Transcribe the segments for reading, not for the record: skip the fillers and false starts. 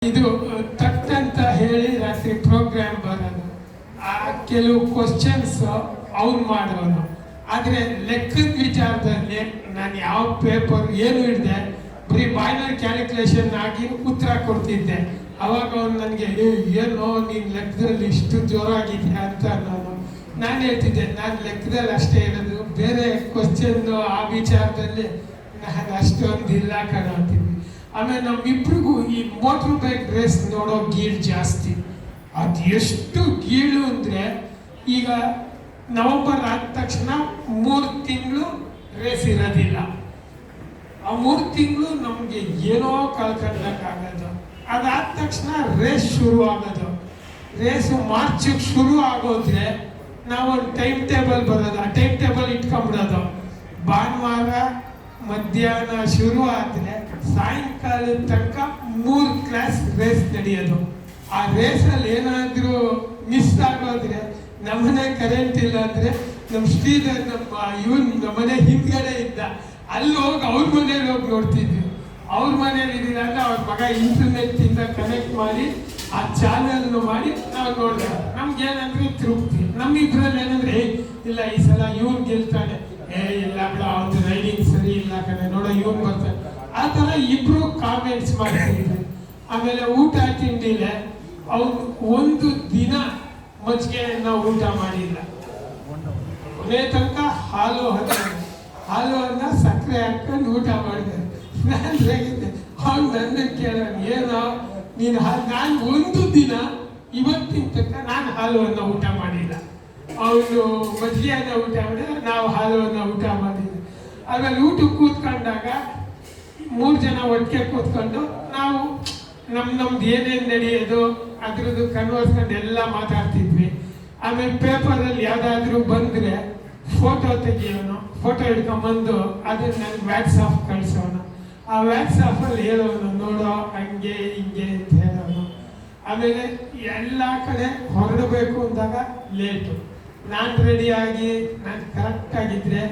ಇದು ತಟ್ ಅಂತ ಹೇಳಿ ರಾತ್ರಿ ಪ್ರೋಗ್ರಾಮ್ ಬರೋದು, ಆ ಕೆಲವು ಕ್ವಶನ್ಸ್ ಅವ್ರು ಮಾಡೋನು. ಆದರೆ ಲೆಕ್ಕದ ವಿಚಾರದಲ್ಲಿ ನಾನು ಯಾವ ಪೇಪರ್ ಏನು ಹಿಡಿದೆ, ಬರೀ ಬಾಯ್ನರ್ ಕ್ಯಾಲ್ಕುಲೇಷನ್ ಆಗಿ ಉತ್ತರ ಕೊಡ್ತಿದ್ದೆ. ಅವಾಗ ಅವ್ನು ನನಗೆ ಏನೋ ನೀನು ಲೆಕ್ಕದಲ್ಲಿ ಇಷ್ಟು ಜೋರಾಗಿದೆಯಾ ಅಂತ ನಾನು ಹೇಳ್ತಿದ್ದೆ, ನಾನು ಲೆಕ್ಕದಲ್ಲಿ ಅಷ್ಟೇ ಇರೋದು, ಬೇರೆ ಕ್ವಶನ್ ಆ ವಿಚಾರದಲ್ಲಿ ನಾನು ಅಷ್ಟೊಂದು ಇಲ್ಲ ಕಾಣುತ್ತೀನಿ. ಆಮೇಲೆ ನಮ್ಮಿಬ್ರಿಗೂ ಈ ಮೋಟ್ರ್ ಬೈಕ್ ರೇಸ್ ನೋಡೋ ಗೀಳು ಜಾಸ್ತಿ. ಅದು ಎಷ್ಟು ಗೀಳು ಅಂದರೆ, ಈಗ ನವೆಂಬರ್ ಆದ ತಕ್ಷಣ 3 ತಿಂಗಳು ರೇಸ್ ಇರೋದಿಲ್ಲ. ಆ 3 ತಿಂಗಳು ನಮಗೆ ಏನೋ ಕಳ್ಕೊಳ್ಳೋಕ್ಕಾಗೋದು. ಅದಾದ ತಕ್ಷಣ ರೇಸ್ ಶುರು ಆಗೋದು. ರೇಸು ಮಾರ್ಚಿಗೆ ಶುರು ಆಗೋದ್ರೆ ನಾವೊಂದು ಟೈಮ್ ಟೇಬಲ್ ಬರೋದು, ಆ ಟೈಮ್ ಟೇಬಲ್ ಇಟ್ಕೊಂಡ್ಬಿಡೋದು. ಭಾನುವಾರ ಮಧ್ಯಾಹ್ನ ಶುರು ಆದರೆ ಸಾಯಂಕಾಲದ ತನಕ 3 ಕ್ಲಾಸ್ ರೇಸ್ ನಡೆಯೋದು. ಆ ರೇಸಲ್ಲಿ ಏನಾದರೂ ಮಿಸ್ ಆಗೋದ್ರೆ, ನಮ್ಮನೆ ಕರೆಂಟ್ ಇಲ್ಲ ಅಂದರೆ ನಮ್ಮ ಶ್ರೀಧರ್ ನಮ್ಮನೆ ಹಿಂದ್ಗಡೆ ಇದ್ದ, ಅಲ್ಲಿ ಹೋಗಿ ಅವ್ರ ಮನೇಲಿ ಹೋಗಿ ನೋಡ್ತಿದ್ವಿ. ಅವ್ರ ಮನೇಲಿ ಇದ್ದಿದಾಗ ಅವ್ರ ಮಗ ಇಂಟರ್ನೆಟ್ಟಿಂದ ಕನೆಕ್ಟ್ ಮಾಡಿ ಆ ಚಾನಲ್ನು ಮಾಡಿ ನಾವು ನೋಡಿದ್ರೆ ನಮ್ಗೇನಂದ್ರೆ ತೃಪ್ತಿ. ನಮ್ಮಿಬ್ರಲ್ಲಿ ಏನಂದ್ರೆ ಇಲ್ಲ ಈ ಸಲ ಇವ್ನು ಗೆಲ್ತಾನೆ, ಇಲ್ಲ ಬಿಡ ಅವ್ನು ರೈಡಿಂಗ್ ಸರಿ ಇಲ್ಲ ಕಣೆ, ನೋಡೋ ಇವನು ಬರ್ತಾನೆ, ಆ ಥರ ಇಬ್ರು ಕಾಮೆಂಟ್ಸ್ ಮಾಡ್ತಿದ್ವಿ. ಆಮೇಲೆ ಊಟ ತಿಂಡಿಲೆ ಅವ್ನು ಒಂದು ದಿನ ಮಜ್ಜಿಗೆಯನ್ನ ಊಟ ಮಾಡಿಲ್ಲ. ಕೊನೆ ತನಕ ಹಾಲು ಅನ್ನ ಸಕ್ಕರೆ ಹಾಕೊಂಡು ಊಟ ಮಾಡಿದ್ದಾರೆ. ನಾನು ರೇಗಿದ್ದೆ. ಅವ್ನು ನನ್ನ ಕೇಳ, ಏನೋ ನೀನು ನಾನು ಒಂದು ದಿನ ಇವತ್ತಿನ ತನಕ ನಾನು ಹಾಲು ಅನ್ನ ಊಟ ಮಾಡಿಲ್ಲ. ಅವನು ಮಜ್ಜಿಗೆಯನ್ನ ಊಟ ಮಾಡಿದ್ರೆ ನಾವು ಹಾಲುವನ್ನು ಊಟ ಮಾಡಿದ್ವಿ. ಆಮೇಲೆ ಊಟಕ್ಕೆ ಕೂತ್ಕೊಂಡಾಗ 3 ಜನ ಒಟ್ಟಿಗೆ ಕೂತ್ಕೊಂಡು ನಾವು ನಮ್ದು ಏನೇನು ನಡೆಯೋದು ಅದ್ರದ್ದು ಕನ್ವರ್ಸ್ಕೊಂಡು ಎಲ್ಲ ಮಾತಾಡ್ತಿದ್ವಿ. ಆಮೇಲೆ ಪೇಪರಲ್ಲಿ ಯಾವುದಾದ್ರೂ ಬಂದರೆ ಫೋಟೋ ತೆಗಿಯೋನು, ಫೋಟೋ ಹಿಡ್ಕೊಂಬಂದು ಅದನ್ನು ನನಗೆ ವ್ಯಾಟ್ಸಾಪ್ ಕಳಿಸೋನು. ಆ ವ್ಯಾಟ್ಸಾಪಲ್ಲಿ ಹೇಳೋನು, ನೋಡೋ ಹಂಗೆ ಹಿಂಗೆ ಅಂತ ಹೇಳೋನು. ಆಮೇಲೆ ಎಲ್ಲ ಕಡೆ ಹೊರಡಬೇಕು ಅಂದಾಗ ಲೇಟು. ನಾನು ರೆಡಿಯಾಗಿ ನಾನು ಕರೆಕ್ಟಾಗಿದ್ದರೆ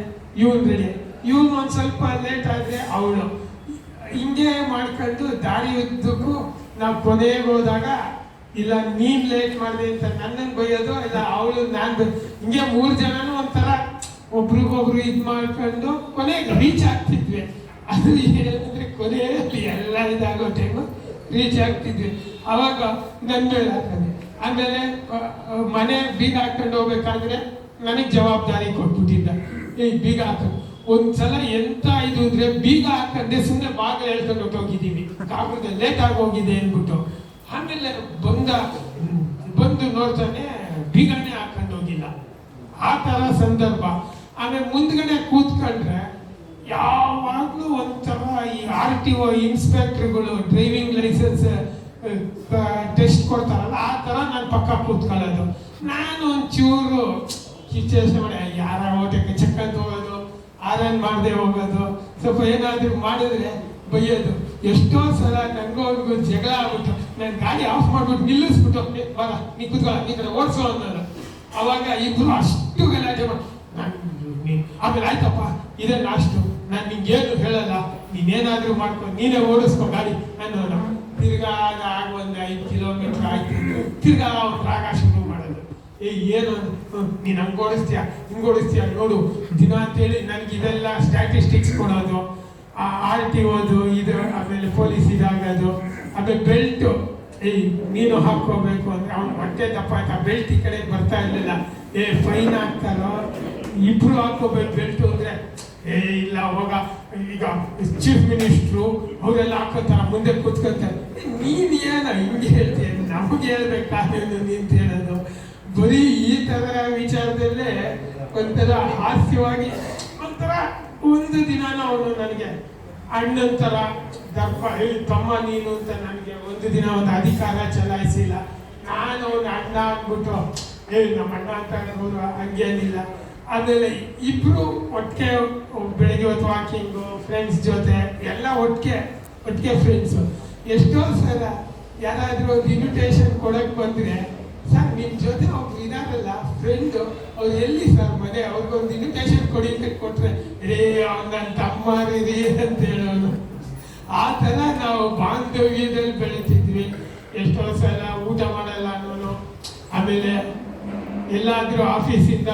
ಇವನು ರೆಡಿ, ಇವನು ಒಂದು ಸ್ವಲ್ಪ ಲೇಟ್ ಆದರೆ ಅವಳು, ಹಿಂಗೆ ಮಾಡ್ಕೊಂಡು ದಾರಿ ಉದ್ದಕ್ಕೂ ನಾವು ಕೊನೆಗೆ ಹೋದಾಗ ಇಲ್ಲ ನೀನು ಲೇಟ್ ಮಾಡಿದೆ ಅಂತ ನನ್ನನ್ನು ಬೈಯೋದು, ಇಲ್ಲ ಅವಳು ನಾನು ಹಿಂಗೆ 3 ಜನನೂ ಒಂಥರ ಒಬ್ರಿಗೊಬ್ರು ಇದು ಮಾಡ್ಕೊಂಡು ಕೊನೆಗೆ ರೀಚ್ ಆಗ್ತಿದ್ವಿ. ಅದು ಏನಂದರೆ ಕೊನೆಯಲ್ಲಿ ಎಲ್ಲ ಇದಾಗೋ ಟೈಮು ರೀಚ್ ಆಗ್ತಿದ್ವಿ. ಅವಾಗ ನನ್ನ ಮೇಲೆ ಹಾಕೋದು. ಆಮೇಲೆ ಮನೆ ಬೀಗ ಹಾಕೊಂಡು ಹೋಗ್ಬೇಕಾದ್ರೆ ನನಗೆ ಜವಾಬ್ದಾರಿ ಕೊಟ್ಬಿಟ್ಟಿದ್ದ, ಬೀಗ ಹಾಕೊಂಡು. ಒಂದ್ಸಲ ಎಂತ ಇದು ಅಂದ್ರೆ ಬೀಗ ಹಾಕಂಡೆ ಸುಮ್ಮನೆ ಬಾಗಿಲು ಹೇಳ್ಕೊಂಡು ಹೊಟ್ಟೋಗಿದ್ದೀವಿ, ಕಾಗದ ಲೇಟ್ ಆಗಿ ಹೋಗಿದೆ ಅಂದ್ಬಿಟ್ಟು. ಆಮೇಲೆ ಬಂದು ನೋಡ್ತಾನೆ ಬೀಗನೇ ಹಾಕೊಂಡು ಹೋಗಿಲ್ಲ. ಆ ಥರ ಸಂದರ್ಭ. ಆಮೇಲೆ ಮುಂದ್ಗಡೆ ಕೂತ್ಕೊಂಡ್ರೆ ಯಾವಾಗಲೂ ಒಂಥರ ಈ RTO ಇನ್ಸ್ಪೆಕ್ಟರ್ಗಳು ಡ್ರೈವಿಂಗ್ ಲೈಸೆನ್ಸ್ ಟೆಸ್ಟ್ ಕೊಡ್ತಾರಲ್ಲ, ಆ ಥರ ನಾನು ಪಕ್ಕ ಕೂತ್ಕೊಳ್ಳೋದು. ನಾನು ಒಂಚೂರು ಕಿಚ್ಚೇಷ್ಟೆ ಮಾಡಿ ಯಾರ ಓಟಕ್ಕೆ ಚಕ್ಕಂತ ಹೋಗೋದು, ಆರನ್ ಮಾಡದೆ ಹೋಗೋದು, ಸ್ವಲ್ಪ ಏನಾದರೂ ಮಾಡಿದ್ರೆ ಬೈಯೋದು. ಎಷ್ಟೋ ಸಲ ನನಗೂ ಅವ್ರಿಗೂ ಜಗಳ ಆಗ್ಬಿಟ್ಟು ನಾನು ಗಾಡಿ ಆಫ್ ಮಾಡ್ಬಿಟ್ಟು ನಿಲ್ಲಿಸ್ಬಿಟ್ಟು ಬರ ನೀ ಕೂತ್ಕೊಳ್ಳ ಈ ಕಡೆ ಓಡಿಸೋ ಅನ್ನೋದು. ಅವಾಗ ಇಬ್ಬರು ಅಷ್ಟು ಗಲಾಟೆ ಮಾಡಿ ಆಮೇಲೆ ಆಯ್ತಪ್ಪ ಇದೇ ಲಾಸ್ಟು, ನಾನು ನಿಂಗೇನು ಹೇಳಲ್ಲ, ನೀನೇನಾದರೂ ಮಾಡ್ಕೊಂಡು ನೀನೇ ಓಡಿಸ್ಕೊ ಗಾಡಿ ಅನ್ನೋನು. ತಿರ್ಗಾ ಆಗ ಒಂದು 5 ಕಿಲೋಮೀಟರ್ ಆಯ್ತು, ತಿರ್ಗಾ ಅವ್ನು ರಾಗ ಶುರು ಮಾಡೋದು. ಏನು ನೀನು ಹಂಗೆ ಓಡಿಸ್ತೀಯ ನೋಡು ದಿನ ಅಂತೇಳಿ ನನಗೆ ಇದೆಲ್ಲ ಸ್ಟ್ಯಾಟಿಸ್ಟಿಕ್ಸ್ ಕೊಡೋದು, RTOದು ಇದು, ಆಮೇಲೆ ಪೊಲೀಸ್ ಇದಾಗೋದು. ಆಮೇಲೆ ಬೆಲ್ಟು ನೀನು ಹಾಕೋಬೇಕು ಅಂದರೆ ಅವ್ನು ಹೊಟ್ಟೆ ದಪ್ಪ ಆಯ್ತು, ಆ ಬೆಲ್ಟ್ ಈ ಕಡೆ ಬರ್ತಾ ಇರಲಿಲ್ಲ. ಫೈನ್ ಹಾಕ್ತಾರೋ, ಇಬ್ರು ಹಾಕೋಬೇಕು ಬೆಲ್ಟು ಅಂದರೆ ಇಲ್ಲ ಅವಾಗ ಈಗ ಚೀಫ್ ಮಿನಿಸ್ಟ್ರು ಅವರೆಲ್ಲ ಹಾಕೋತಾರ ಮುಂದೆ ಕೂತ್ಕೊಂತಾರೆ. ನೀನು ಏನೋ ಹಿಂಗೆ ಹೇಳ್ತೀಯ, ನಮಗೆ ಹೇಳ್ಬೇಕಾದೇನು ನಿಂತ ಹೇಳೋದು. ಬರೀ ಈ ಥರ ವಿಚಾರದಲ್ಲೇ ಒಂಥರ ಹಾಸ್ಯವಾಗಿ ಒಂಥರ ಒಂದು ದಿನಾನು ಅವನು ನನಗೆ ಅಣ್ಣನ ಥರ ದಪ್ಪ ತಮ್ಮ ನೀನು ಅಂತ ನನಗೆ ಒಂದು ದಿನ ಒಂದು ಅಧಿಕಾರ ಚಲಾಯಿಸಿಲ್ಲ. ನಾನು ಅವನು ಅಣ್ಣ ಅಂದ್ಬಿಟ್ಟು ನಮ್ಮ ಅಣ್ಣ ಅಂತ ಅನ್ಬೋದು, ಹಂಗೇನಿಲ್ಲ. ಆಮೇಲೆ ಇಬ್ಬರು ಒಟ್ಟಿಗೆ ಬೆಳಗ್ಗೆ ಹೊತ್ತು ವಾಕಿಂಗು, ಫ್ರೆಂಡ್ಸ್ ಜೊತೆ ಎಲ್ಲ ಒಟ್ಟಿಗೆ ಫ್ರೆಂಡ್ಸು. ಎಷ್ಟೋ ಸಲ ಯಾರಾದರೂ ಒಂದು ಇನ್ವಿಟೇಷನ್ ಕೊಡೋಕ್ಕೆ ಬಂದರೆ, ಸರ್ ನಿಮ್ಮ ಜೊತೆ ಒಬ್ರು ಇದಾರಲ್ಲ ಫ್ರೆಂಡು, ಅವ್ರು ಎಲ್ಲಿ ಸರ್ ಮನೆ, ಅವ್ರಿಗೊಂದು ಇನ್ವಿಟೇಷನ್ ಕೊಡಿ ಅಂತ ಕೊಟ್ಟರೆ ನನ್ನ ತಮ್ಮ ರೀ ಅಂತ ಹೇಳೋನು. ಆ ಥರ ನಾವು ಬಾಂಧವ್ಯದಲ್ಲಿ ಬೆಳಿತಿದ್ವಿ. ಮಾಡ್ತಿದ್ವಿ. ಎಷ್ಟೋ ಸಲ ಊಟ ಮಾಡಲ್ಲ ಅನ್ನೋನು. ಆಮೇಲೆ ಎಲ್ಲಾದರೂ ಆಫೀಸಿಂದ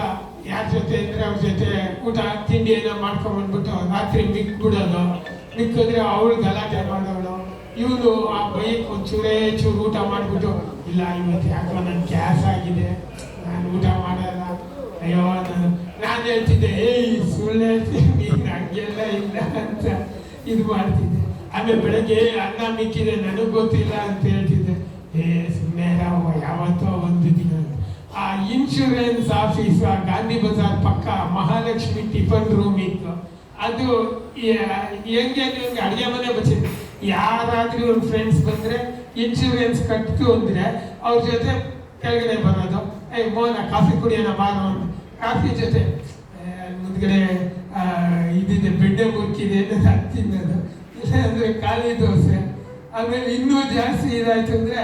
ಯಾರ ಜೊತೆ ಅಂದರೆ ಅವ್ರ ಜೊತೆ ಊಟ ತಿಂಡಿ ಏನೋ ಮಾಡ್ಕೊಂಬಂದ್ಬಿಟ್ಟು ರಾತ್ರಿ ಮಿಕ್ಬಿಡೋದು. ಮಿಕ್ಕಿದ್ರೆ ಅವಳು ಗಲಾಟೆ ಮಾಡೋಳು. ಇವನು ಆ ಬೈಕ್ ಒಂಚೂರೇ ಚೂರು ಊಟ ಮಾಡಿಬಿಟ್ಟು, ಇಲ್ಲ ಇವತ್ತು ಯಾಕೋ ನನ್ನ ಗ್ಯಾಸ್ ಆಗಿದೆ, ನಾನು ಊಟ ಮಾಡಲ್ಲ, ಅಯ್ಯೋ ನಾನು ಹೇಳ್ತಿದ್ದೆ, ಏಯ್ ಸುಳ್ಳು ಹೇಳ್ತೀನಿ ಹಂಗೆಲ್ಲ ಇಲ್ಲ ಅಂತ ಇದು ಮಾಡ್ತಿದ್ದೆ. ಆಮೇಲೆ ಬೆಳಗ್ಗೆ ಅನ್ನ ಮಿಕ್ಕಿದೆ ನನಗೆ ಗೊತ್ತಿಲ್ಲ ಅಂತ ಹೇಳ್ತಿದ್ದೆ. ಸುಮ್ಮನೆ ಯಾವತ್ತೋ ಒಂದು ದಿನ. ಆ ಇನ್ಶೂರೆನ್ಸ್ ಆಫೀಸ್ ಗಾಂಧಿ ಬಜಾರ್ ಪಕ್ಕ ಮಹಾಲಕ್ಷ್ಮಿ ಟಿಫನ್ ರೂಮ್ ಇತ್ತು. ಅದು ಹೆಂಗೆ ಅಡುಗೆ ಮನೆ ಬಚ್ಚಿದೆ. ಯಾರಾದ್ರೂ ಒಂದು ಫ್ರೆಂಡ್ಸ್ ಬಂದರೆ ಇನ್ಶೂರೆನ್ಸ್ ಕಟ್ತು ಅಂದರೆ ಅವ್ರ ಜೊತೆ ಕೆಳಗಡೆ ಬರೋದು. ಮೋನ ಕಾಫಿ ಕುಡಿಯೋಣ ಬಾರೋ ಅಂತ. ಕಾಫಿ ಜೊತೆ ಮುಂದ್ಗಡೆ ಇದಿದೆ ಬೆಡ್ಡೆ ಮುಕ್ಕಿದೆ ಅಂತ ತಿನ್ನೋದು. ಇಲ್ಲ ಅಂದರೆ ಖಾಲಿ ದೋಸೆ. ಆಮೇಲೆ ಇನ್ನೂ ಜಾಸ್ತಿ ಇದಾಯ್ತು ಅಂದರೆ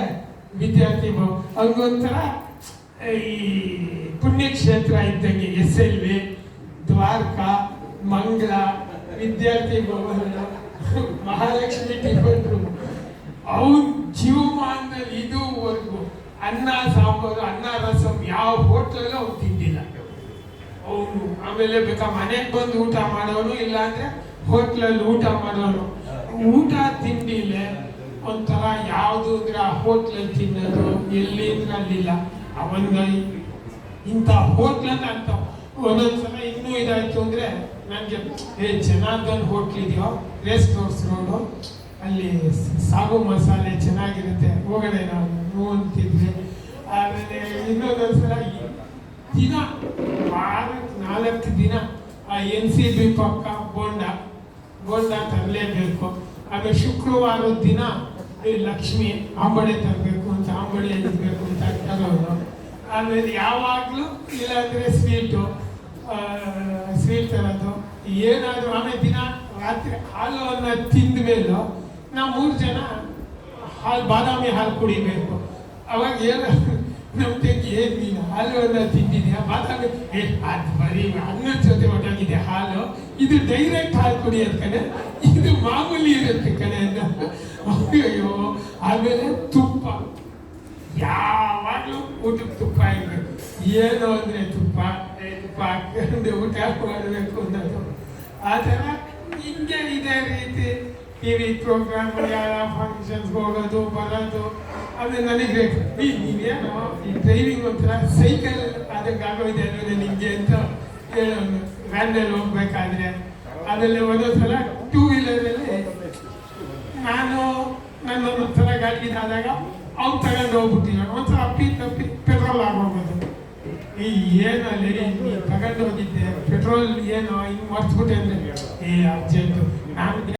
ವಿದ್ಯಾರ್ಥಿ ಅವ್ರಿಗೊಂಥರ ಈ ಪುಣ್ಯಕ್ಷೇತ್ರ ಇದ್ದಂಗೆ SLV, ದ್ವಾರಕಾ, ಮಂಗಳ, ವಿದ್ಯಾರ್ಥಿ ಭವನ, ಮಹಾಲಕ್ಷ್ಮಿ ಟಿಫನ್ ರೂಮ್. ಅವ್ನ ಜೀವಮಾನದಲ್ಲಿ ಇದುವರೆಗೂ ಅನ್ನ ಸಾಂಬಾರು ಅನ್ನ ರಸಂ ಯಾವ ಹೋಟ್ಲಲ್ಲೂ ಅವ್ನು ತಿಂದಿಲ್ಲ ಅವನು. ಆಮೇಲೆ ಬೇಕಾ ಮನೆಗೆ ಬಂದು ಊಟ ಮಾಡೋನು, ಇಲ್ಲಾಂದ್ರೆ ಹೋಟ್ಲಲ್ಲಿ ಊಟ ಮಾಡೋನು. ಊಟ ತಿಂಡಿಲೆ ಒಂಥರ ಯಾವುದು ಅಂದ್ರೆ ಆ ಹೋಟ್ಲಲ್ಲಿ ತಿನ್ನೋದು ಎಲ್ಲಿ ಅಂದ್ರೆ ಅಲ್ಲಿಲ್ಲ. ಅವನ್ನ ಇಂಥ ಹೋಟ್ಲನ್ನ ಅಂತ ಒಂದೊಂದ್ಸಲ ಇನ್ನೂ ಇದಾಯ್ತು ಅಂದ್ರೆ ನನಗೆ ಜನಾರ್ದನ್ ಹೋಟ್ಲ್ ಇದೆಯೋ ರೇಸ್ ಕೋರ್ಸ್ ರೋಡು, ಅಲ್ಲಿ ಸಾಗು ಮಸಾಲೆ ಚೆನ್ನಾಗಿರುತ್ತೆ, ಹೋಗೋಣ ನಾವು ಅಂತಿದ್ವಿ. ಆಮೇಲೆ ಇನ್ನೊಂದೊಂದ್ಸಲ ದಿನ ವಾರಕ್ಕೆ 4 ದಿನ ಆ NCB ಪಕ್ಕ ಬೋಂಡ ತರಲೇಬೇಕು. ಆಮೇಲೆ ಶುಕ್ರವಾರದ ದಿನ ಲಕ್ಷ್ಮಿ ಆಂಬಡೆ ತರಬೇಕು ಅಂತ ಆಂಬಡೆ ಇರಬೇಕು ಅಂತ ತರೋದು. ಆಮೇಲೆ ಯಾವಾಗಲೂ ಇಲ್ಲಾಂದರೆ ಸ್ವೀಟ್ ತರೋದು ಏನಾದರೂ. ಆಮೇಲೆ ದಿನ ರಾತ್ರಿ ಹಾಲು ಅನ್ನ ತಿಂದ ಮೇಲೂ ನಾವು 3 ಜನ ಬಾದಾಮಿ ಹಾಲು ಕುಡಿಬೇಕು. ಅವಾಗ ಏನಾದ್ರು ನಮ್ಮ ತೆಗಿ ನೀನು ಹಾಲು ಅನ್ನ ತಿಂದಿದ್ಯಾ, ಬಾದಾಮಿ ಅದು ಬರೀ ಅನ್ನದ ಜೊತೆ ಹೊಟ್ಟೋಗಿದೆ ಹಾಲು, ಇದು ಡೈರೆಕ್ಟ್ ಹಾಲು ಕುಡಿಯೋದು ಕಣೆ, ಇದು ಮಾಮೂಲಿ ಇರುತ್ತೆ ಕಣೆ ಅಂತ. ಅಯ್ಯೋ. ಆಮೇಲೆ ತುಪ್ಪ ಯಾವಾಗಲೂ ಊಟಕ್ಕೆ ತುಪ್ಪ ಇರಬೇಕು. ಏನು ಅಂದರೆ ತುಪ್ಪ ಹಾಕೊಂಡು ಊಟ ಮಾಡಬೇಕು ಅನ್ನೋದು. ಆ ಥರ ಹಿಂಗೆ ಇದೇ ರೀತಿ TV ಪ್ರೋಗ್ರಾಮ್, ಯಾವ ಫಂಕ್ಷನ್ಸ್ ಹೋಗೋದು ಬರೋದು. ಆಮೇಲೆ ನನಗೆ ನೀವೇನು ಈ ಡ್ರೈವಿಂಗ್ ಒಂಥರ ಸೈಕಲ್ ಅದಕ್ಕೆ ಆಗೋಗಿದೆ ಅಂದರೆ ನಿಮಗೆ ಅಂತ ಹೇಳೋನು ವ್ಯಾನಲ್ಲಿ ಹೋಗ್ಬೇಕಾದ್ರೆ. ಆಮೇಲೆ ಒಂದೊಂದ್ಸಲ 2 ವೀಲರಲ್ಲಿ ನನ್ನೊಂದು ಥರ ಗಾಡಿ ಆದಾಗ ಅವ್ನು ತಗೊಂಡು ಹೋಗ್ಬಿಟ್ಟಿಲ್ಲ. ಒಂದ್ಸಲ ತಪ್ಪಿ ಪೆಟ್ರೋಲ್ ಆಗೋಗೋದು. ಏನಲ್ಲಿ ನೀನು ತಗೊಂಡು ಹೋಗಿದ್ದೆ ಪೆಟ್ರೋಲ್ ಏನೋ ಹಿಂಗೆ ಮರ್ತ್ಬಿಟ್ಟೆ ಅಂದರೆ ಅರ್ಜೆಂಟು ನಾನು